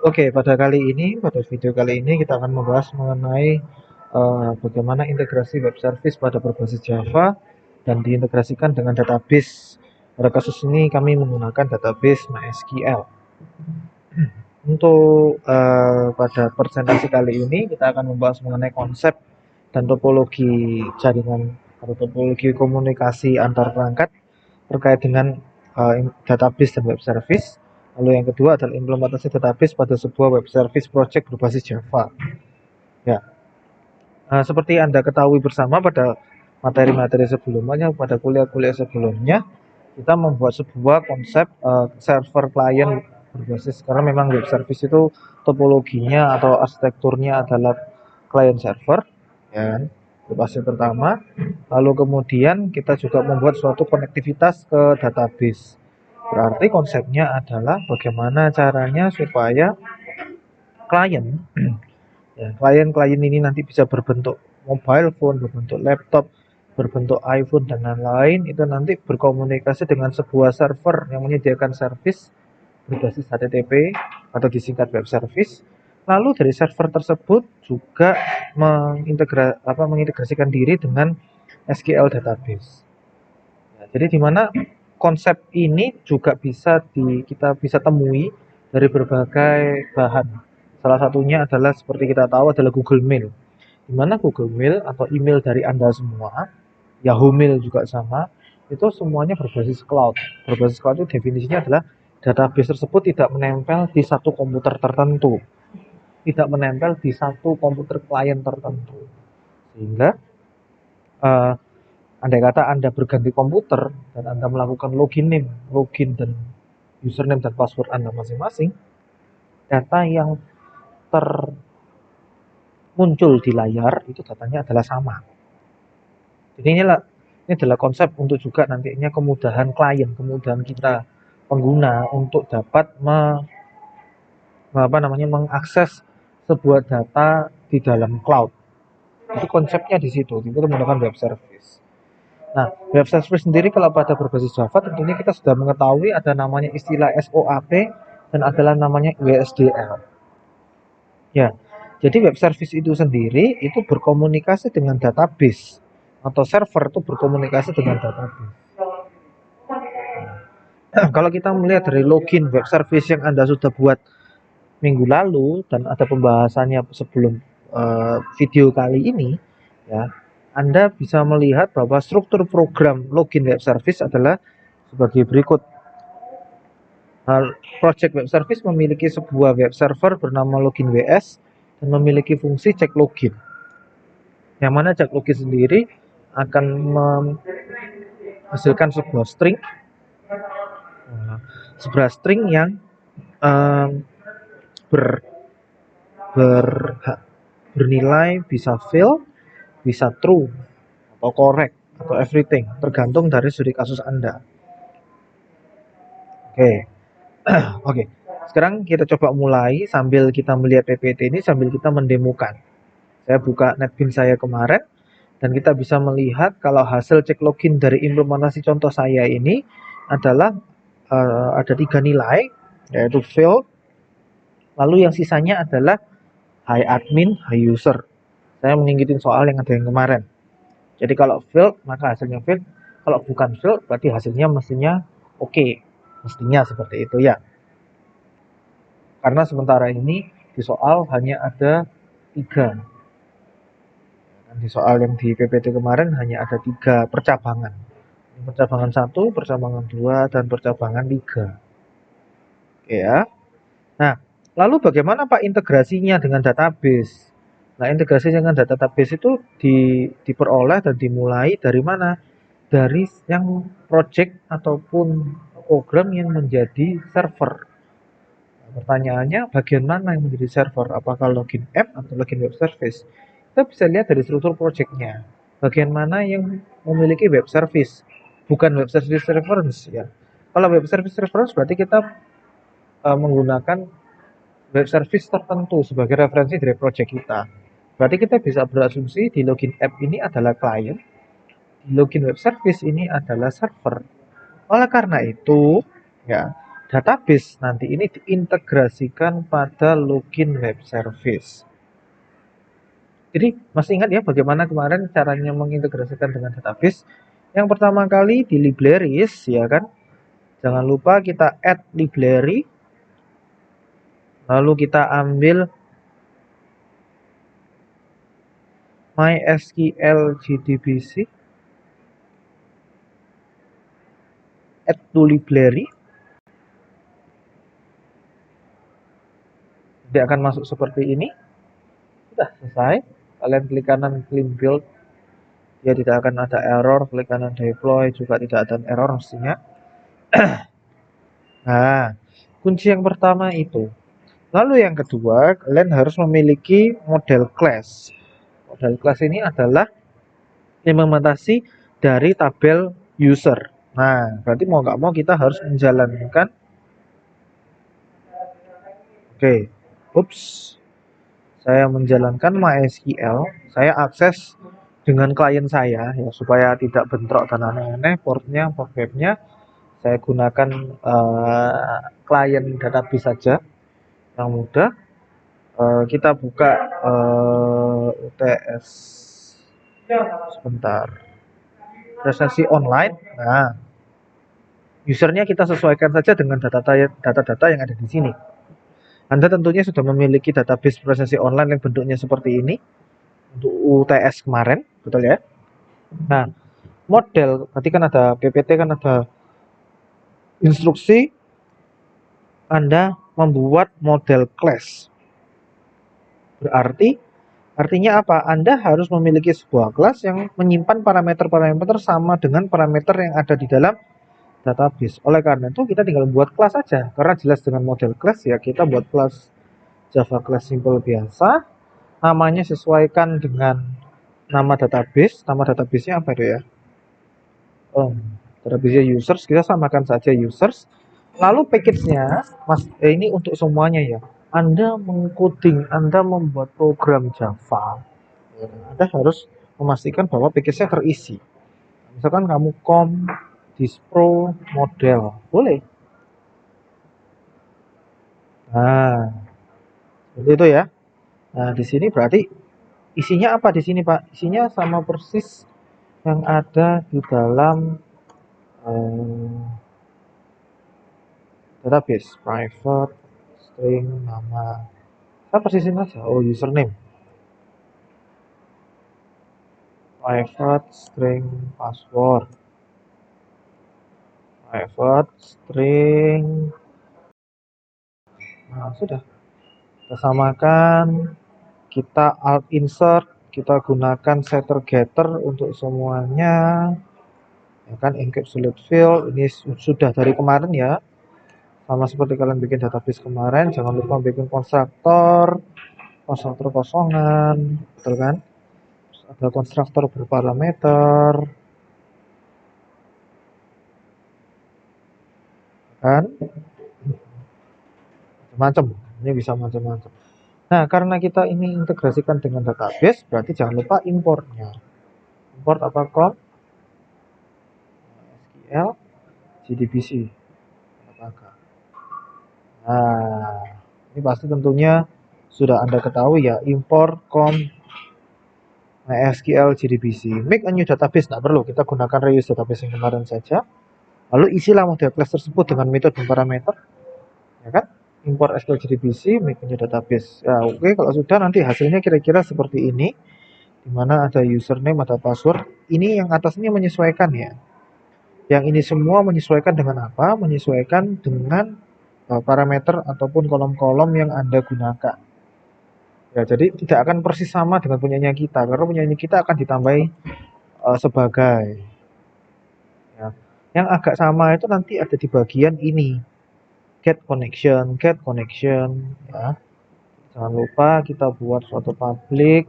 Oke, pada video kali ini kita akan membahas mengenai bagaimana integrasi web service pada berbasis Java dan diintegrasikan dengan database. Pada kasus ini kami menggunakan database MySQL. Untuk pada presentasi kali ini kita akan membahas mengenai konsep dan topologi jaringan atau topologi komunikasi antar perangkat terkait dengan database dan web service. Lalu yang kedua adalah implementasi database pada sebuah web service project berbasis Java. Ya, seperti Anda ketahui bersama pada materi-materi sebelumnya, pada kuliah-kuliah sebelumnya, kita membuat sebuah konsep server client berbasis karena memang web service itu topologinya atau arsitekturnya adalah client server, ya kan? Itu pasti pertama. Lalu kemudian kita juga membuat suatu konektivitas ke database. Berarti konsepnya adalah bagaimana caranya supaya klien ya, klien-klien ini nanti bisa berbentuk mobile phone, berbentuk laptop, berbentuk iPhone dan lain-lain itu nanti berkomunikasi dengan sebuah server yang menyediakan service berbasis HTTP atau disingkat web service. Lalu dari server tersebut juga mengintegrasikan diri dengan SQL database. Ya, jadi di mana konsep ini juga kita bisa temui dari berbagai bahan. Salah satunya adalah seperti kita tahu adalah Google Mail. Di mana Google Mail atau email dari Anda semua, Yahoo Mail juga sama, itu semuanya berbasis cloud. Berbasis cloud itu definisinya adalah database tersebut tidak menempel di satu komputer tertentu, tidak menempel di satu komputer klien tertentu. Sehingga uh, andai kata Anda berganti komputer dan Anda melakukan login dan username dan password Anda masing-masing, data yang termuncul di layar itu datanya adalah sama. Jadi ini adalah konsep untuk juga nantinya kemudahan klien, kemudahan kita pengguna untuk dapat mengakses sebuah data di dalam cloud. Itu konsepnya di situ, itu menggunakan web service. Nah, web service sendiri kalau pada berbasis Java tentunya kita sudah mengetahui ada namanya istilah SOAP dan adalah namanya WSDL. Ya, jadi web service itu sendiri itu berkomunikasi dengan database atau server itu berkomunikasi dengan database. Kalau kita melihat dari login web service yang Anda sudah buat minggu lalu dan ada pembahasannya sebelum video kali ini, ya, Anda bisa melihat bahwa struktur program login web service adalah sebagai berikut. Project web service memiliki sebuah web server bernama login WS dan memiliki fungsi cek login. Yang mana cek login sendiri akan menghasilkan sebuah string yang ber, ber, bernilai bisa fill, bisa true, atau correct, atau everything, tergantung dari studi kasus Anda. Oke, oke. Sekarang kita coba mulai sambil kita melihat PPT ini, sambil kita mendemokan. Saya buka NetBeans saya kemarin, dan kita bisa melihat kalau hasil cek login dari implementasi contoh saya ini adalah ada 3 nilai, yaitu field, lalu yang sisanya adalah hi admin, hi user. Saya mengikuti soal yang ada yang kemarin. Jadi kalau field maka hasilnya field, kalau bukan field berarti hasilnya mestinya oke. Mestinya seperti itu ya. Karena sementara ini di soal hanya ada 3. Dan di soal yang di PPT kemarin hanya ada 3 percabangan. Percabangan 1, percabangan 2, dan percabangan 3. Oke ya. Nah, lalu bagaimana Pak integrasinya dengan database? Nah, integrasi dengan database itu diperoleh dan dimulai dari mana? Dari yang project ataupun program yang menjadi server. Nah, pertanyaannya bagian mana yang menjadi server? Apakah login app atau login web service? Kita bisa lihat dari struktur projectnya. Bagian mana yang memiliki web service? Bukan web service reference ya. Kalau web service reference berarti kita menggunakan web service tertentu sebagai referensi dari project kita. Berarti kita bisa berasumsi di login app ini adalah client, di login web service ini adalah server. Oleh karena itu, ya, database nanti ini diintegrasikan pada login web service. Jadi masih ingat ya bagaimana kemarin caranya mengintegrasikan dengan database? Yang pertama kali di libraries ya kan. Jangan lupa kita add library. Lalu kita ambil MySQL JDBC. Add to library. Dia akan masuk seperti ini. Sudah selesai. Kalian klik kanan clean build. Dia tidak akan ada error. Klik kanan deploy juga tidak ada error mestinya. Nah, kunci yang pertama itu. Lalu yang kedua, kalian harus memiliki model class. Model class ini adalah implementasi dari tabel user. Nah, berarti mau nggak mau kita harus menjalankan. Oke, saya menjalankan MySQL. Saya akses dengan klien saya ya supaya tidak bentrok dan aneh-aneh. Portnya, port webnya saya gunakan klien database saja yang mudah. Kita buka UTS sebentar, presentasi online. Nah, usernya kita sesuaikan saja dengan data-data yang ada di sini. Anda tentunya sudah memiliki database presentasi online yang bentuknya seperti ini untuk UTS kemarin, betul ya? Nah, model, tadi kan ada PPT, kan ada instruksi Anda membuat model class. Artinya apa? Anda harus memiliki sebuah kelas yang menyimpan parameter-parameter sama dengan parameter yang ada di dalam database. Oleh karena itu kita tinggal buat kelas saja. Karena jelas dengan model class ya kita buat kelas Java class simple biasa. Namanya sesuaikan dengan nama database. Nama database-nya apa itu ya? Database users, kita samakan saja users. Lalu package-nya, ini untuk semuanya ya. Anda mengcoding, Anda membuat program Java, Anda harus memastikan bahwa package-nya terisi. Misalkan kamu dispro model, boleh. Nah, seperti itu ya. Nah, di sini berarti isinya apa di sini, Pak? Isinya sama persis yang ada di dalam database. Private, string, nama. Kita persisin aja. Oh, username. Private, string, password. Private, string. Nah, sudah. Kita samakan. Kita alt insert. Kita gunakan setter getter untuk semuanya. Ya kan, encapsulate field. Ini sudah dari kemarin ya. Sama seperti kalian bikin database kemarin. Jangan lupa bikin konstruktor kosongan. Betul kan? Ada konstruktor berparameter. Kan? Macam-macam. Ini bisa macam-macam. Nah, karena kita ini integrasikan dengan database, berarti jangan lupa importnya. Import apa kok? SQL, JDBC. Apakah? Nah, ini pasti tentunya sudah Anda ketahui ya, import MySQL JDBC. Make a new database, tidak perlu, kita gunakan reuse database yang kemarin saja. Lalu isilah model class tersebut dengan metode dan parameter, ya kan? Import SQL JDBC, make a new database. Ya, oke, kalau sudah nanti hasilnya kira-kira seperti ini. Di mana ada username, ada password. Ini yang atasnya menyesuaikan ya. Yang ini semua menyesuaikan dengan apa? Menyesuaikan dengan parameter ataupun kolom-kolom yang Anda gunakan. Ya, jadi tidak akan persis sama dengan punyanya kita, karena punyanya kita akan ditambahi sebagai. Ya. Yang agak sama itu nanti ada di bagian ini. Get connection. Ya. Jangan lupa kita buat suatu public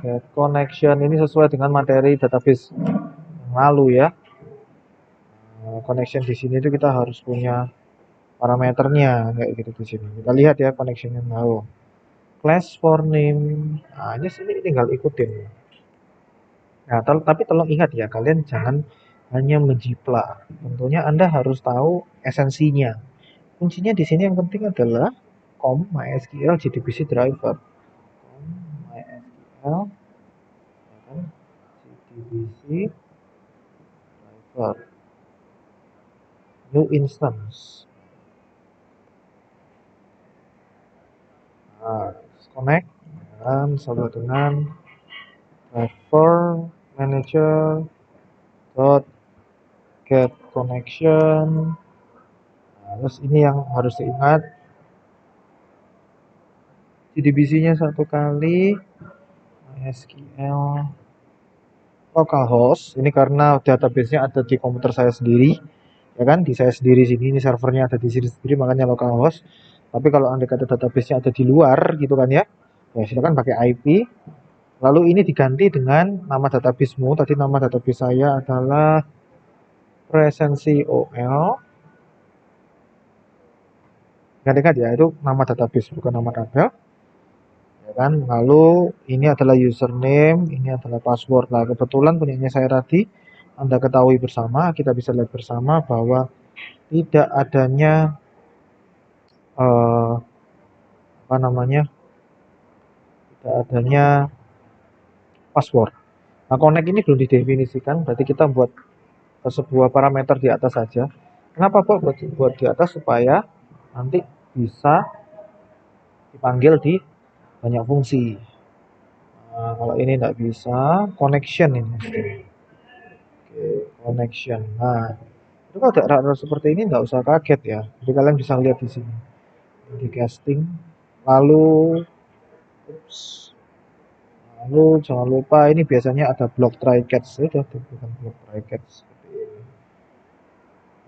get connection ini sesuai dengan materi database yang lalu ya. Connection di sini itu kita harus punya parameternya kayak gitu di sini. Kita lihat ya connection yang lalu. Class for name. Nah, ini sini tinggal ikutin. Nah, tapi tolong ingat ya, kalian jangan hanya menjiplak. Tentunya Anda harus tahu esensinya. Kuncinya di sini yang penting adalah com MySQL JDBC driver. Com MySQL ya kan, JDBC driver new instance. Nah, connect dan sama dengan driver manager dot get connection. Nah, terus ini yang harus diingat, JDBC-nya satu kali, MySQL localhost. Ini karena database-nya ada di komputer saya sendiri, ya kan? Di saya sendiri sini, ini servernya ada di sini sendiri, makanya localhost. Tapi kalau anda kata database-nya ada di luar, gitu kan ya? Ya silakan pakai IP. Lalu ini diganti dengan nama databasemu. Tadi nama database saya adalah PresensiOL. Ingat-ingat ya, itu nama database bukan nama tabel. Ya kan? Lalu ini adalah username, ini adalah password. Nah, kebetulan punyanya saya tadi, Anda ketahui bersama, kita bisa lihat bersama bahwa tidak adanya apa namanya? Tidak adanya password. Nah, connect ini belum didefinisikan, berarti kita buat sebuah parameter di atas saja. Kenapa Pak buat di atas supaya nanti bisa dipanggil di banyak fungsi. Nah, kalau ini tidak bisa, connection ini mesti. Oke, connection. Nah, itu kalau ada error seperti ini nggak usah kaget ya. Jadi kalian bisa lihat di sini di casting. Lalu, ups, lalu jangan lupa ini biasanya ada block try catch itu bukan block try catch.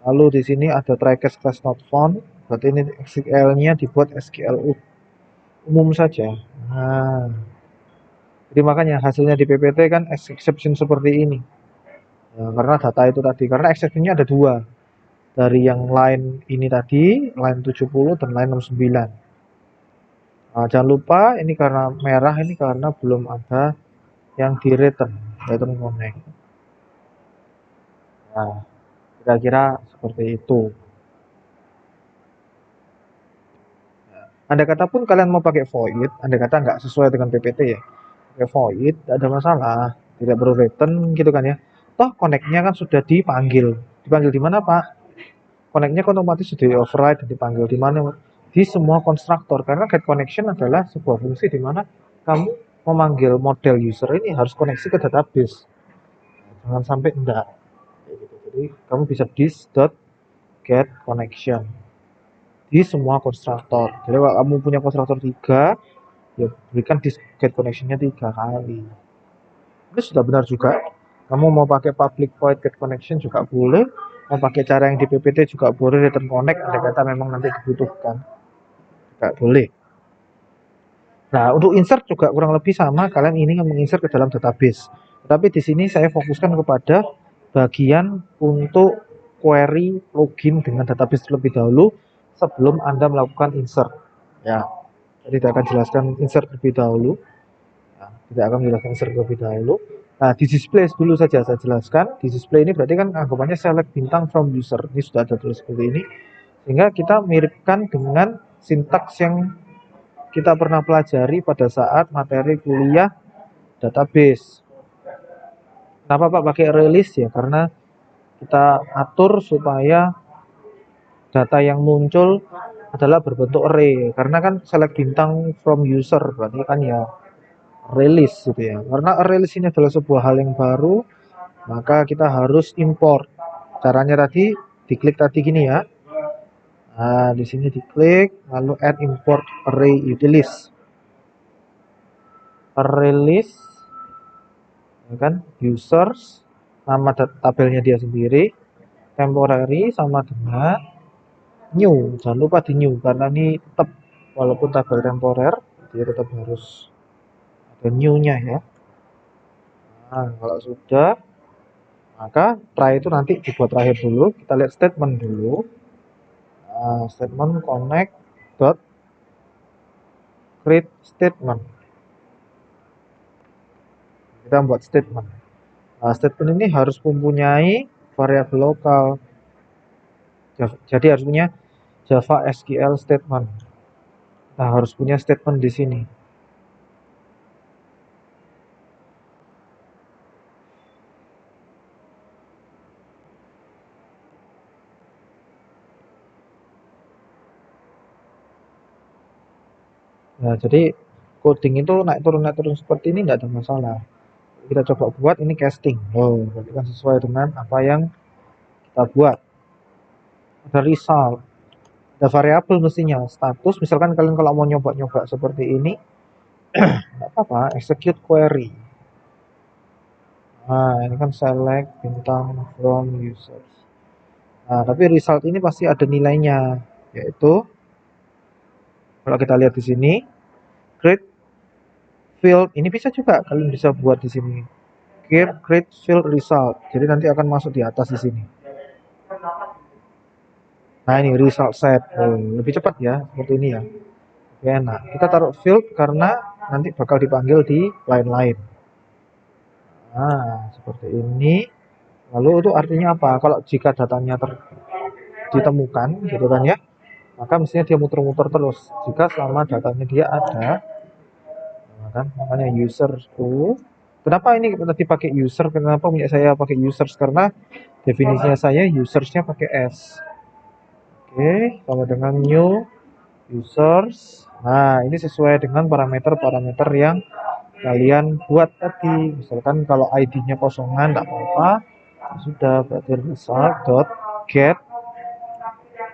Lalu di sini ada try catch class not found. Berarti ini SQL-nya dibuat SQL umum saja. Nah, jadi makanya hasilnya di PPT kan exception seperti ini. Ya, karena data itu tadi, karena exceptionnya ada dua. Dari yang line ini tadi, line 70 dan line 69. Nah, jangan lupa ini karena merah ini karena belum ada yang di return connect. Nah, kira-kira seperti itu. Andai kata pun kalian mau pakai void, andai kata nggak sesuai dengan PPT ya, pakai void, tidak ada masalah, tidak perlu return gitu kan ya. Toh connect-nya kan sudah dipanggil. Dipanggil di mana Pak? Connect-nya kan otomatis sudah di override dan dipanggil di mana? Di semua konstruktor. Karena get connection adalah sebuah fungsi di mana kamu memanggil model user ini harus koneksi ke database. Jangan sampai enggak. Jadi kamu bisa this.get connection di semua konstruktor. Jadi kalau kamu punya konstruktor 3, ya berikan this get connection-nya 3 kali. Ini sudah benar juga. Kamu mau pakai public void get connection juga boleh, mau pakai cara yang di PPT juga boleh, return connect andai kata memang nanti dibutuhkan juga boleh. Nah, untuk insert juga kurang lebih sama, kalian ini menginsert ke dalam database. Tapi di sini saya fokuskan kepada bagian untuk query login dengan database terlebih dahulu sebelum Anda melakukan insert. Ya, jadi tidak akan jelaskan insert terlebih dahulu. Ya, tidak akan menjelaskan insert terlebih dahulu. Nah, di display dulu saja saya jelaskan. Di display ini berarti kan anggapannya select bintang from user. Ini sudah ada tulis seperti ini. Sehingga kita miripkan dengan sintaks yang kita pernah pelajari pada saat materi kuliah database. Kenapa Pak pakai release ya? Karena kita atur supaya data yang muncul adalah berbentuk array. Karena kan select bintang from user berarti kan ya release gitu ya. Karena release ini adalah sebuah hal yang baru, maka kita harus import. Caranya tadi diklik tadi gini ya. Nah, di sini diklik lalu add import array utils. Release ya kan, users, nama tabelnya dia sendiri, temporary sama dengan new. Jangan lupa di new karena ini tetap walaupun tabel temporer, dia tetap harus ada new-nya ya. Nah, kalau sudah maka try itu nanti dibuat terakhir dulu. Kita lihat statement dulu. Nah, statement connect dot create statement. Kita membuat statement. Nah, statement ini harus mempunyai variabel lokal. Jadi harus punya Java SQL statement. Nah, harus punya statement di sini. Nah, jadi coding itu naik turun seperti ini nggak ada masalah. Kita coba buat ini casting. Oh, berarti kan sesuai dengan apa yang kita buat. Ada result, ada variabel mestinya, status. Misalkan kalian kalau mau nyoba-nyoba seperti ini, nggak apa-apa, execute query. Nah, ini kan select bintang from users. Nah, tapi result ini pasti ada nilainya, yaitu kalau kita lihat di sini, create field. Ini bisa juga kalian bisa buat di sini. Create field result. Jadi nanti akan masuk di atas di sini. Nah, ini result set. Oh, lebih cepat ya, seperti ini ya. Oke, enak. Kita taruh field karena nanti bakal dipanggil di line lain. Nah, seperti ini. Lalu itu artinya apa? Kalau jika datanya ditemukan, gitu kan ya, maka mestinya dia muter-muter terus. Jika selama datanya dia ada, nah kan, makanya user tuh. Kenapa ini tadi pakai user? Kenapa punya saya pakai users? Karena definisinya saya usersnya pakai S. Oke, sama dengan new users. Nah, ini sesuai dengan parameter-parameter yang kalian buat tadi. Misalkan kalau ID-nya kosongan, tidak apa-apa. Sudah, berarti result dot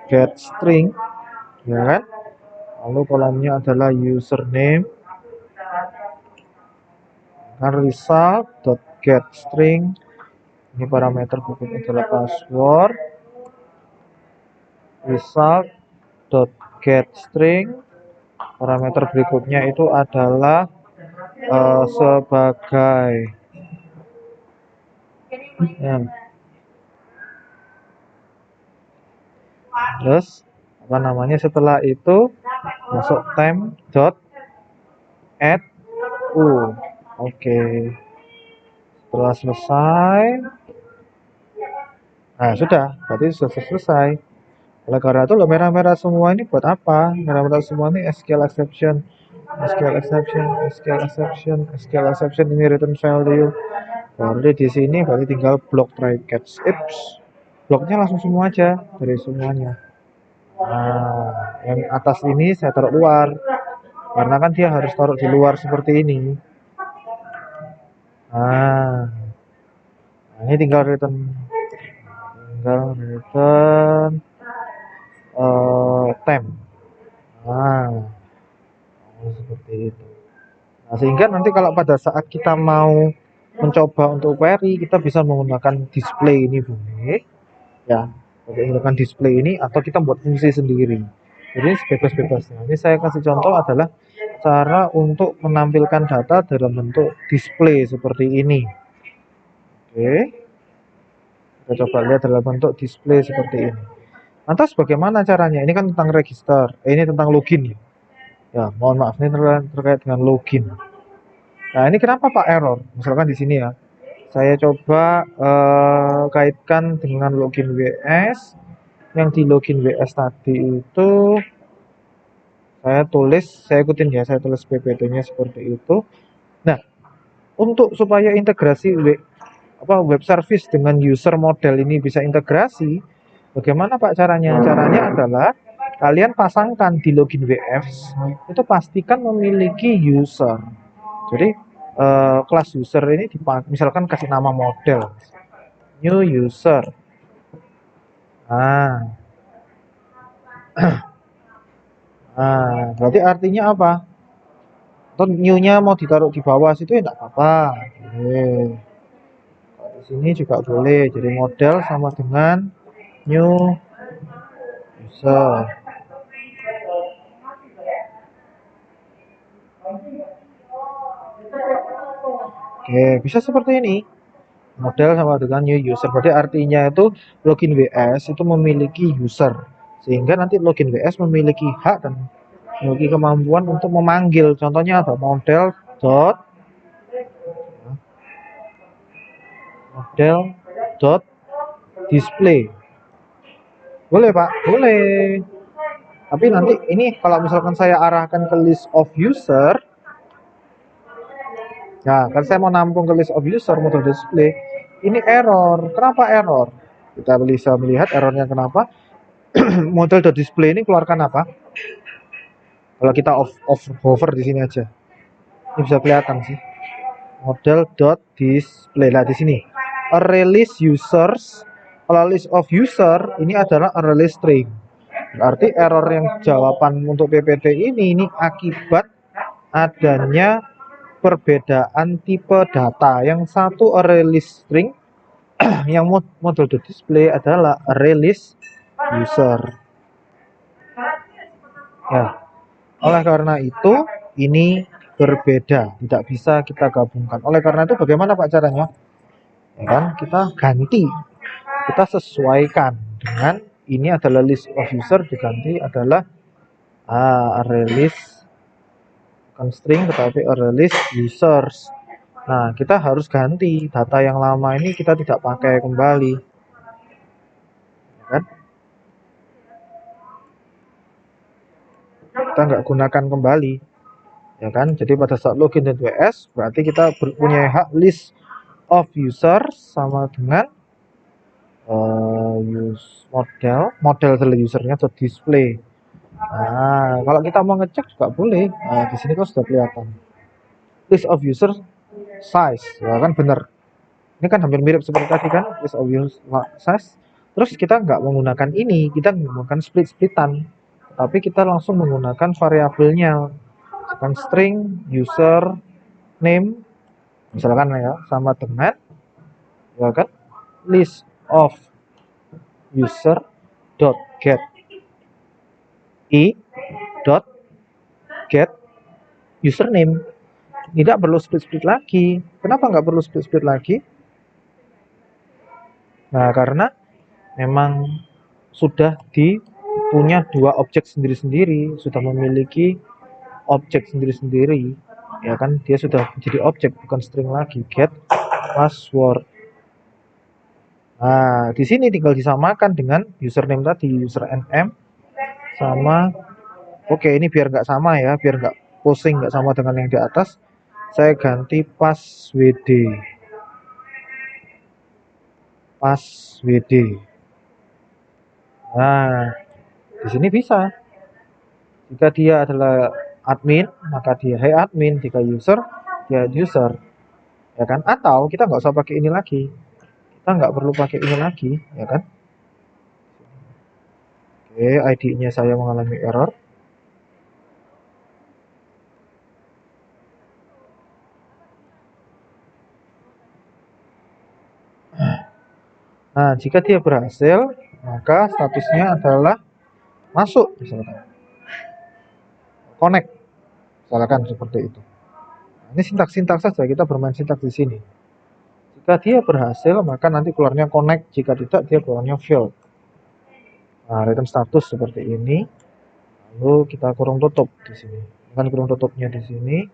get string, ya kan? Lalu kolomnya adalah username, kan result dot get string. Ini parameter berikutnya adalah password. Result dot get string. Parameter berikutnya itu adalah sebagai ya. Terus apa namanya setelah itu masuk temp dot add u. Oke, setelah selesai, nah sudah, berarti sudah selesai. Oleh karena itu lo merah-merah semua ini buat apa? Merah-merah semua ini SQL exception, SQL exception, SQL exception, SQL exception, ini return value. Berarti di sini berarti tinggal block try catch ifs. Bloknya langsung semua aja dari semuanya. Nah, yang atas ini saya taruh luar karena kan dia harus taruh di luar seperti ini. Nah, ini tinggal return temp. Nah, seperti itu. Nah, sehingga nanti kalau pada saat kita mau mencoba untuk query, kita bisa menggunakan display ini boleh, ya, menggunakan display ini atau kita buat fungsi sendiri. Jadi bebas-bebasnya. Ini saya kasih contoh adalah cara untuk menampilkan data dalam bentuk display seperti ini. Oke, kita coba lihat dalam bentuk display seperti ini. Lantas bagaimana caranya? Ini kan tentang register, ini tentang login ya. Ya, mohon maaf ini terkait dengan login. Nah, ini kenapa Pak error? Misalkan di sini ya. Saya coba kaitkan dengan login WS. Yang di login WS tadi itu saya ikutin ya, saya tulis PPT-nya seperti itu. Nah, untuk supaya integrasi web service dengan user model ini bisa integrasi, bagaimana Pak caranya? Caranya adalah kalian pasangkan di login WS itu pastikan memiliki user. Jadi kelas user ini misalkan kasih nama model new user. Nah, nah berarti artinya apa? Atau new-nya mau ditaruh di bawah situ ya enggak apa-apa. Di sini juga boleh. Jadi model sama dengan new user. Oke, bisa seperti ini. Model sama dengan new user. Berarti artinya itu login WS itu memiliki user. Sehingga nanti login WS memiliki hak dan memiliki kemampuan untuk memanggil. Contohnya apa? Model dot display. Boleh Pak, boleh. Tapi nanti ini kalau misalkan saya arahkan ke list of user, nah kan saya mau nampung ke list of user model display, ini error. Kenapa error? Kita bisa melihat errornya kenapa. Model.display ini keluarkan apa? Kalau kita off hover di sini aja, ini bisa kelihatan sih. Model.display lah di sini. Array list users. Kalau list of user ini adalah array list string. Berarti error yang jawaban untuk PPT ini akibat adanya perbedaan tipe data. Yang satu array list string, yang model.display adalah array list user. Ya, oleh karena itu ini berbeda, tidak bisa kita gabungkan. Oleh karena itu bagaimana Pak caranya? Ya kan, kita ganti, kita sesuaikan dengan ini adalah list of user, diganti adalah array list, bukan string tetapi array list users. Nah, kita harus ganti data yang lama ini, kita tidak pakai kembali, ya kan? Kita nggak gunakan kembali, ya kan? Jadi pada saat login dan WS berarti kita punya hak list of user sama dengan model dari usernya atau display. Nah, kalau kita mau ngecek juga boleh. Nah, di sini kan sudah kelihatan list of user size, ya kan benar. Ini kan hampir mirip seperti tadi kan, list of user size. Terus kita nggak menggunakan ini, kita menggunakan split-splitan, tapi kita langsung menggunakan variabelnya, misalkan string user name, misalkan ya, sama dengan, ya kan, list of user dot get i dot get username. Tidak perlu split-split lagi. Kenapa nggak perlu split-split lagi? Nah, karena memang sudah punya dua objek sendiri-sendiri, sudah memiliki objek sendiri-sendiri, ya kan? Dia sudah menjadi objek, bukan string lagi. Get password. Nah, di sini tinggal disamakan dengan username tadi, user nm sama. Oke, ini biar nggak sama ya, biar nggak pusing, nggak sama dengan yang di atas. Saya ganti passwd. Nah, di sini bisa. Jika dia adalah admin, maka dia hey admin. Jika user, dia user. Ya kan? Atau kita nggak usah pakai ini lagi. Kita nggak perlu pakai ini lagi, ya kan? Oke, ID-nya saya mengalami error. Nah, jika dia berhasil, maka statusnya adalah masuk, misalkan. Connect, misalkan seperti itu. Nah, ini sintaks-sintaks saja, kita bermain sintaks di sini. Jika dia berhasil, maka nanti keluarnya connect. Jika tidak, dia keluarnya failed. Nah, return status seperti ini. Lalu kita kurung tutup di sini. Kan kurung tutupnya di sini,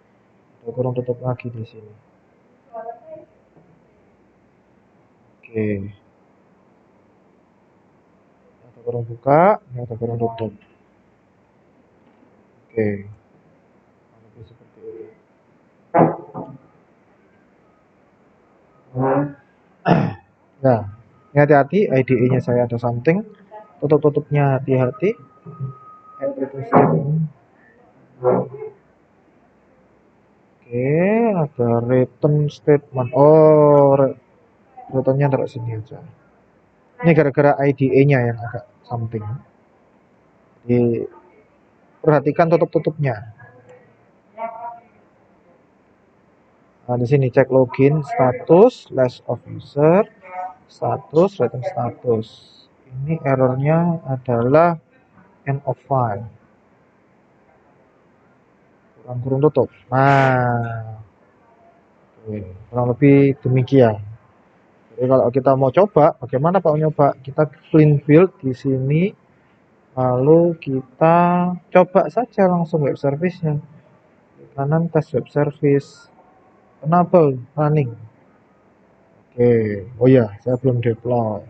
kita kurung tutup lagi di sini. Oke. Kita kurung buka, kita kurung tutup. Oke. Seperti ini. Nah, ini hati-hati, IDE-nya saya ada something. Tutup-tutupnya hati-hati. Oke, ada return statement. Oh, returnnya taruh sini aja. Ini gara-gara IDE-nya yang agak something. Jadi, perhatikan tutup-tutupnya. Nah, di sini cek login status, list of user, status, return status. Ini errornya adalah end of file. Kurang tutup. Nah, kurang lebih demikian. Jadi kalau kita mau coba, bagaimana Pak nyoba? Kita clean build di sini, lalu kita coba saja langsung web service-nya. Kanan tes web service, enable running. Oke, oh ya, saya belum deploy.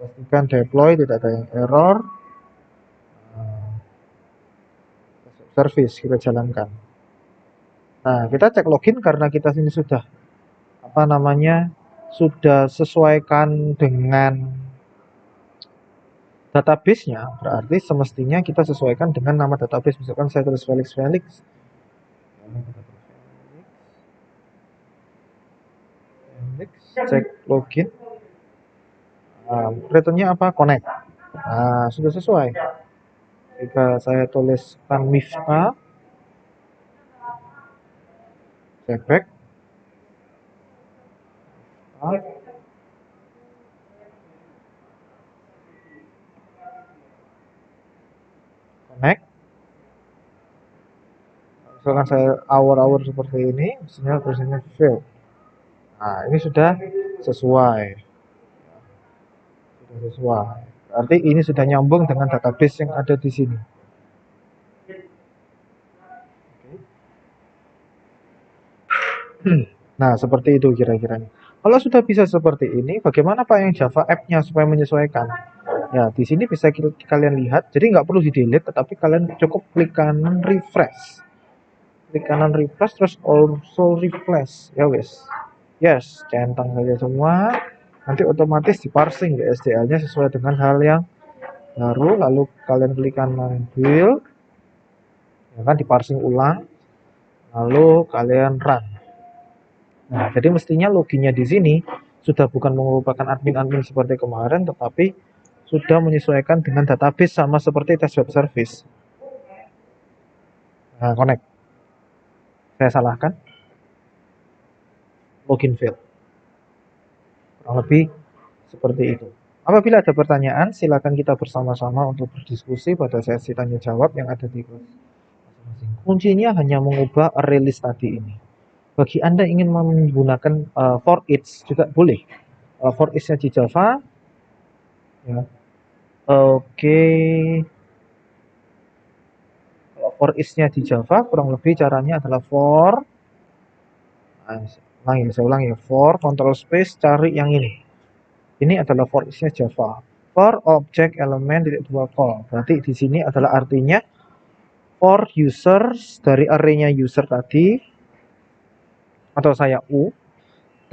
pastikan deploy tidak ada yang error. Service kita jalankan. Nah, kita cek login karena kita sini sudah apa namanya sudah sesuaikan dengan database-nya, berarti semestinya kita sesuaikan dengan nama database. Misalkan saya tulis Felix Felix, cek login, returnnya apa? Connect. Nah, sudah sesuai. Jika saya tuliskan Miftah, saya back, connect. Misalkan saya hour seperti ini, sinyal terusnya fail. Nah, ini sudah sesuai. Sudah sesuai. Berarti ini sudah nyambung dengan database yang ada di sini. Nah, seperti itu kira-kiranya. Kalau sudah bisa seperti ini, bagaimana Pak yang Java app-nya supaya menyesuaikan? Ya, di sini bisa kalian lihat. Jadi nggak perlu di-delete, tetapi kalian cukup klik kanan refresh. Klik kanan refresh, terus also refresh. Ya wes. Yes, centang saja semua. Nanti otomatis diparsing BSDL-nya sesuai dengan hal yang baru. Lalu kalian klik kanan build. Ya kan, diparsing ulang. Lalu kalian run. Nah, jadi mestinya loginnya di sini sudah bukan merupakan admin-admin seperti kemarin, tetapi sudah menyesuaikan dengan database sama seperti tes web service. Nah, connect. Saya salahkan. Login fail. Kurang lebih seperti itu. Apabila ada pertanyaan, silakan kita bersama-sama untuk berdiskusi pada sesi tanya jawab yang ada di kelas masing-masing. Kuncinya hanya mengubah array list tadi ini. Bagi Anda ingin menggunakan for each juga boleh. For each-nya di Java, ya. Oke. Kalau for each-nya di Java, kurang lebih caranya adalah for, saya ulang ya, for control space cari yang ini. Ini adalah for each-nya Java. For object element titik dua call. Berarti di sini adalah artinya for users dari array-nya user tadi, atau saya U,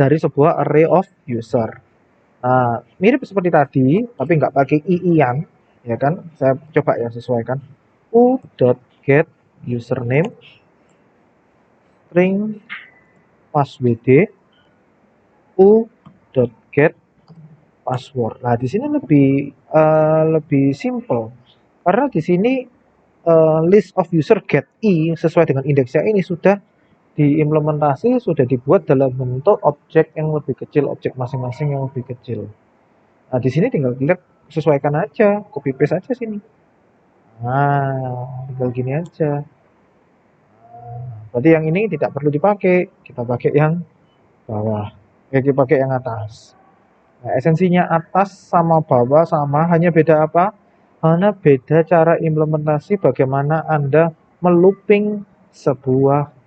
dari sebuah array of user. Nah, mirip seperti tadi, tapi nggak pakai i-ian, ya kan? Saya coba ya sesuaikan. U.get username string passwd u.get password. Nah, di sini lebih simple karena di sini list of user get i sesuai dengan indeksnya ini sudah diimplementasi, sudah dibuat dalam bentuk objek yang lebih kecil, objek masing-masing yang lebih kecil. Nah, di sini tinggal klik sesuaikan aja, copy paste aja sini. Nah, tinggal gini aja. Berarti yang ini tidak perlu dipakai, kita pakai yang bawah. Kita pakai yang atas. Nah, esensinya atas sama bawah sama, hanya beda apa? Hanya beda cara implementasi bagaimana Anda melooping sebuah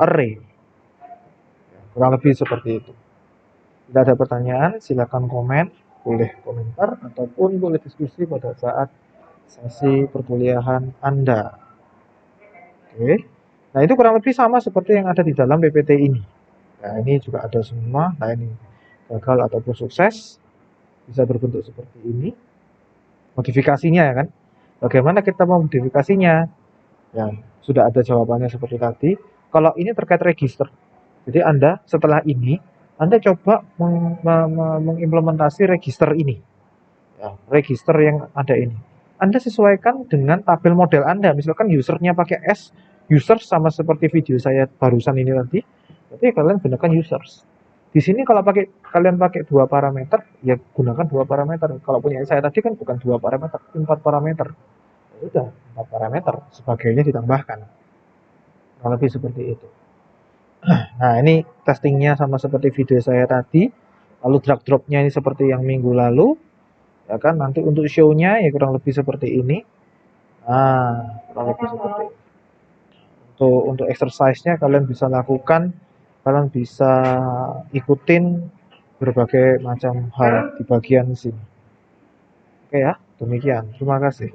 array. Kurang lebih seperti itu. Tidak ada pertanyaan, silakan komen, boleh komentar ataupun boleh diskusi pada saat sesi perkuliahan Anda. Oke. Nah, itu kurang lebih sama seperti yang ada di dalam PPT ini. Nah, ini juga ada semua. Nah, ini gagal ataupun sukses bisa berbentuk seperti ini. Modifikasinya ya kan. Bagaimana kita memodifikasinya? Ya, sudah ada jawabannya seperti tadi. Kalau ini terkait register. Jadi Anda setelah ini Anda coba mengimplementasi register ini. Ya, register yang ada ini. Anda sesuaikan dengan tabel model Anda. Misalkan usernya pakai S, users sama seperti video saya barusan ini tadi. Berarti kalian gunakan users. Di sini kalau kalian pakai dua parameter, ya gunakan dua parameter. Kalau punya saya tadi kan bukan dua parameter, 4 parameter. Ya sudah, 4 parameter. Sebagainya ditambahkan. Kurang lebih seperti itu. Nah, ini testingnya sama seperti video saya tadi. Lalu drag dropnya ini seperti yang minggu lalu. Ya kan, nanti untuk show-nya ya kurang lebih seperti ini. Nah, kurang lebih seperti ini. Untuk exercise-nya kalian bisa lakukan, kalian bisa ikutin berbagai macam hal di bagian sini. Oke ya, demikian. Terima kasih.